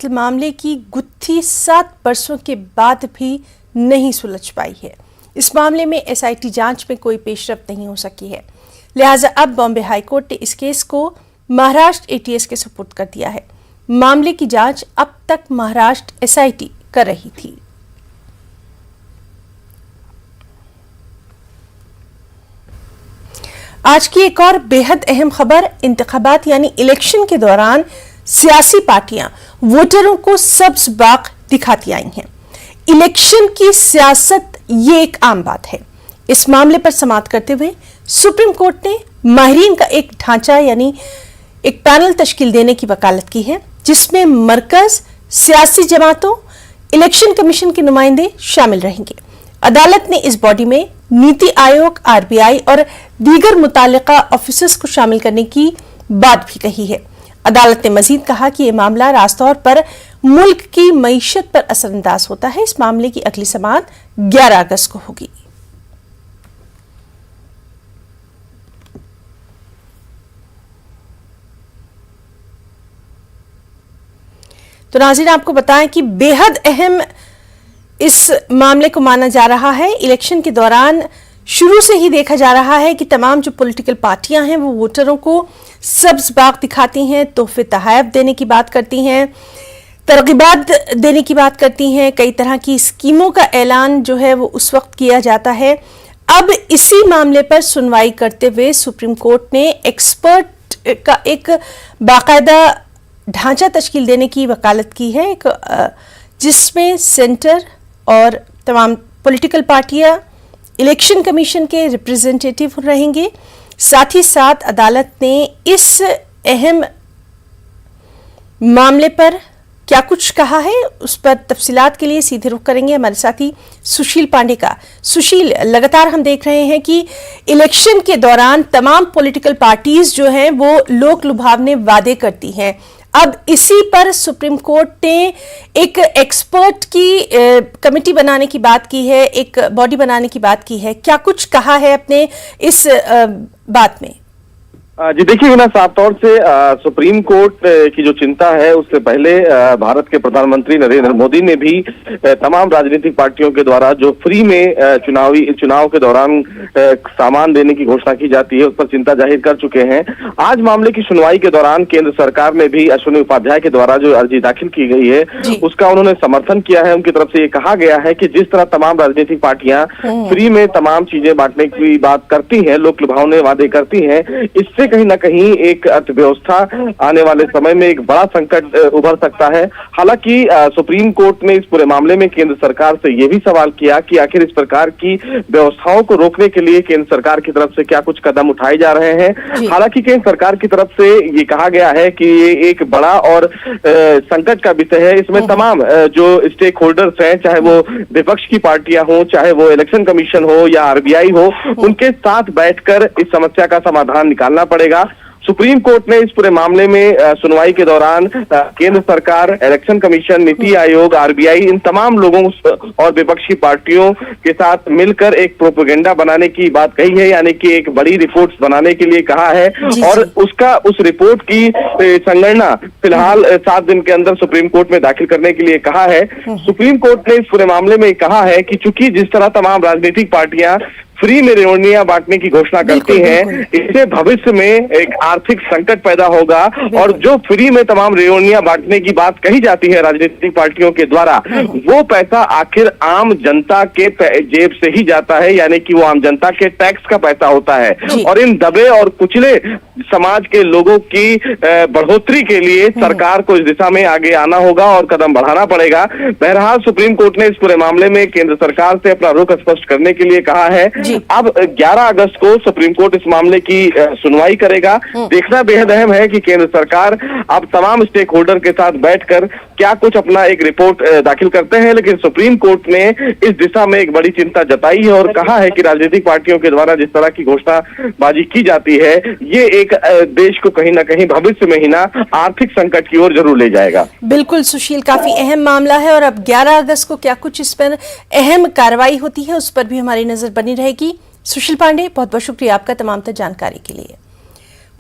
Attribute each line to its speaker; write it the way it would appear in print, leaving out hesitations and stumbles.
Speaker 1: मामले की गुत्थी 7 बरसों के बाद भी नहीं सुलझ पाई है। इस मामले में एसआईटी जांच में कोई पेशरफ्त नहीं हो सकी है। लिहाजा अब बॉम्बे हाईकोर्ट ने इस केस को महाराष्ट्र एटीएस के सुपुर्द कर दिया है। मामले की जांच अब तक महाराष्ट्र एसआईटी कर रही थी। आज की एक और बेहद अहम खबर, इंतखाबात यानी इलेक्शन के दौरान सियासी पार्टियां वोटरों को सब्ज बाग दिखाती आई हैं। इलेक्शन की सियासत ये एक आम बात है। इस मामले पर समाअत करते हुए सुप्रीम कोर्ट ने माहिरीन का एक ढांचा यानी एक पैनल तश्कील देने की वकालत की है, जिसमें मरकज, सियासी जमातों, इलेक्शन कमीशन के नुमाइंदे शामिल रहेंगे। अदालत ने इस बॉडी में नीति आयोग, आरबीआई और दीगर मुताल्लिका ऑफिसर्स को शामिल करने की बात भी कही है। अदालत ने मजीद कहा कि यह मामला रास्तौर पर मुल्क की मईशत पर असरअंदाज होता है। इस मामले की अगली समाअत 11 अगस्त को होगी। तो नाज़रीन, आपको बताएं कि बेहद अहम इस मामले को माना जा रहा है। इलेक्शन के दौरान शुरू से ही देखा जा रहा है कि तमाम जो पॉलिटिकल पार्टियां हैं वो वोटरों को सब्ज बाग दिखाती हैं, तोहफे तोहफ़ देने की बात करती हैं, तरगीबात देने की बात करती हैं, कई तरह की स्कीमों का ऐलान जो है वो उस वक्त किया जाता है। अब इसी मामले पर सुनवाई करते हुए सुप्रीम कोर्ट ने एक्सपर्ट का एक बाकायदा ढांचा तश्कील देने की वकालत की है, जिसमें सेंटर और तमाम पॉलिटिकल पार्टियां, इलेक्शन कमीशन के रिप्रेजेंटेटिव रहेंगे। साथ ही साथ अदालत ने इस अहम मामले पर क्या कुछ कहा है, उस पर तफसीलात के लिए सीधे रुख करेंगे हमारे साथी सुशील पांडे का। सुशील, लगातार हम देख रहे हैं कि इलेक्शन के दौरान तमाम पॉलिटिकल पार्टीज जो हैं वो लोक लुभावने वादे करती हैं। अब इसी पर सुप्रीम कोर्ट ने एक एक्सपर्ट की कमेटी बनाने की बात की है, एक बॉडी बनाने की बात की है। क्या कुछ कहा है अपने इस बात में?
Speaker 2: जी देखिए ना, साफ तौर से सुप्रीम कोर्ट की जो चिंता है उससे पहले भारत के प्रधानमंत्री नरेंद्र मोदी ने भी तमाम राजनीतिक पार्टियों के द्वारा जो फ्री में चुनाव के दौरान सामान देने की घोषणा की जाती है उस पर चिंता जाहिर कर चुके हैं। आज मामले की सुनवाई के दौरान केंद्र सरकार ने भी अश्विनी उपाध्याय के द्वारा जो अर्जी दाखिल की गई है उसका उन्होंने समर्थन किया है। उनकी तरफ से ये कहा गया है कि जिस तरह तमाम राजनीतिक पार्टियां फ्री में तमाम चीजें बांटने की बात करती हैं, लोक लुभावने वादे करती हैं, इससे कहीं ना कहीं एक अर्थव्यवस्था आने वाले समय में एक बड़ा संकट उभर सकता है। हालांकि सुप्रीम कोर्ट ने इस पूरे मामले में केंद्र सरकार से यह भी सवाल किया कि आखिर इस प्रकार की व्यवस्थाओं को रोकने के लिए केंद्र सरकार की तरफ से क्या कुछ कदम उठाए जा रहे हैं। हालांकि केंद्र सरकार की तरफ से ये कहा गया है कि ये एक बड़ा और संकट का विषय है। इसमें तमाम जो स्टेक होल्डर्स हैं, चाहे वो विपक्ष की पार्टियां हो, चाहे वो इलेक्शन कमीशन हो या आरबीआई हो, उनके साथ बैठकर इस समस्या का समाधान निकालना पड़ेगा। सुप्रीम कोर्ट ने इस पूरे मामले में सुनवाई के दौरान केंद्र सरकार, election commission, NITI Aayog, RBI, इन तमाम लोगों और विपक्षी पार्टियों के साथ मिलकर एक प्रोपेगेंडा बनाने की बात कही है, यानी कि एक बड़ी रिपोर्ट बनाने के लिए कहा है। और उस रिपोर्ट की संगणना फिलहाल 7 दिन के अंदर सुप्रीम कोर्ट में दाखिल करने के लिए कहा है। सुप्रीम कोर्ट ने इस पूरे मामले में कहा है कि चूंकि जिस तरह तमाम राजनीतिक पार्टियां फ्री में रेवड़ियां बांटने की घोषणा करती हैं, इससे भविष्य में एक आर्थिक संकट पैदा होगा। और जो फ्री में तमाम रेवड़ियां बांटने की बात कही जाती है राजनीतिक पार्टियों के द्वारा, वो पैसा आखिर आम जनता के जेब से ही जाता है, यानी कि वो आम जनता के टैक्स का पैसा होता है। और इन दबे और कुचले समाज के लोगों की बढ़ोतरी के लिए सरकार को इस दिशा में आगे आना होगा और कदम बढ़ाना पड़ेगा। बहरहाल सुप्रीम कोर्ट ने इस पूरे मामले में केंद्र सरकार से अपना रुख स्पष्ट करने के लिए कहा है। अब 11 अगस्त को सुप्रीम कोर्ट इस मामले की सुनवाई करेगा। देखना बेहद अहम है कि केंद्र सरकार अब तमाम स्टेक होल्डर के साथ बैठकर क्या कुछ अपना एक रिपोर्ट दाखिल करते हैं। लेकिन सुप्रीम कोर्ट ने इस दिशा में एक बड़ी चिंता जताई है और कहा है कि राजनीतिक पार्टियों के द्वारा जिस तरह की घोषणाबाजी की जाती है, ये एक देश को कहीं ना कहीं भविष्य में ही ना आर्थिक संकट की ओर जरूर ले जाएगा।
Speaker 1: बिल्कुल सुशील, काफी अहम मामला है और अब 11 अगस्त को क्या कुछ इस पर अहम कार्रवाई होती है उस पर भी हमारी नजर बनी रहेगी। सुशील पांडे, बहुत बहुत शुक्रिया आपका तमाम जानकारी के लिए।